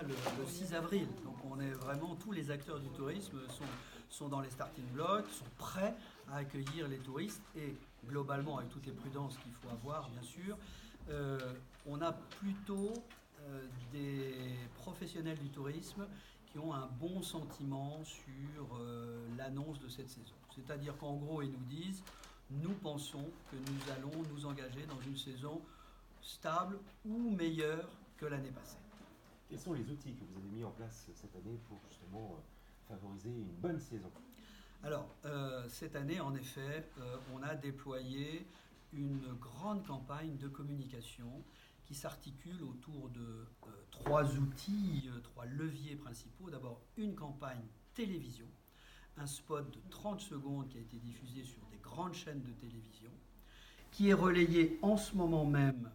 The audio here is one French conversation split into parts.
le 6 avril. Donc on est vraiment, tous les acteurs du tourisme sont dans les starting blocks, sont prêts à accueillir les touristes et globalement, avec toutes les prudences qu'il faut avoir bien sûr, on a plutôt des professionnels du tourisme qui ont un bon sentiment sur l'annonce de cette saison. C'est-à-dire qu'en gros, ils nous disent, nous pensons que nous allons nous engager dans une saison stable ou meilleure que l'année passée. Quels sont les outils que vous avez mis en place cette année pour justement favoriser une bonne saison? Alors, cette année, en effet, on a déployé une grande campagne de communication qui s'articule autour de trois outils, trois leviers principaux. D'abord, une campagne télévision, un spot de 30 secondes qui a été diffusé sur des grandes chaînes de télévision, qui est relayé en ce moment même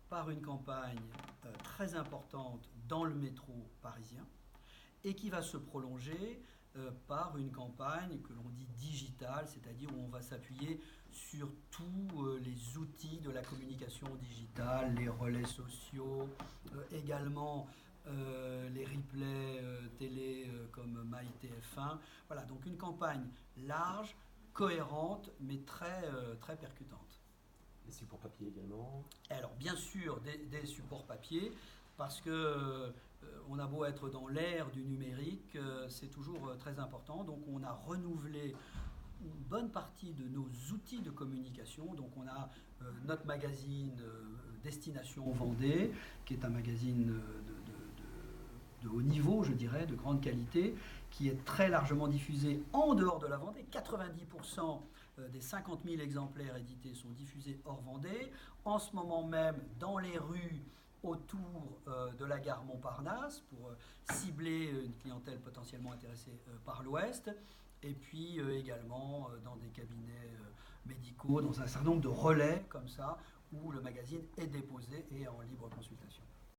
par une campagne très importante dans le métro parisien et qui va se prolonger par une campagne que l'on dit digitale, c'est-à-dire où on va s'appuyer sur tous les outils de la communication digitale, les relais sociaux, également les replays télé comme MyTF1. Voilà, donc une campagne large, cohérente, mais très percutante. Les supports papier également? Alors bien sûr des supports papier, parce que on a beau être dans l'ère du numérique, c'est toujours très important. Donc on a renouvelé une bonne partie de nos outils de communication. Donc on a notre magazine Destination Vendée, qui est un magazine de haut niveau, je dirais, de grande qualité, qui est très largement diffusé en dehors de la Vendée. 90% des 50 000 exemplaires édités sont diffusés hors Vendée. En ce moment même, dans les rues autour de la gare Montparnasse, pour cibler une clientèle potentiellement intéressée par l'Ouest, et puis également dans des cabinets médicaux, dans un certain nombre de relais comme ça, où le magazine est déposé et en libre consultation.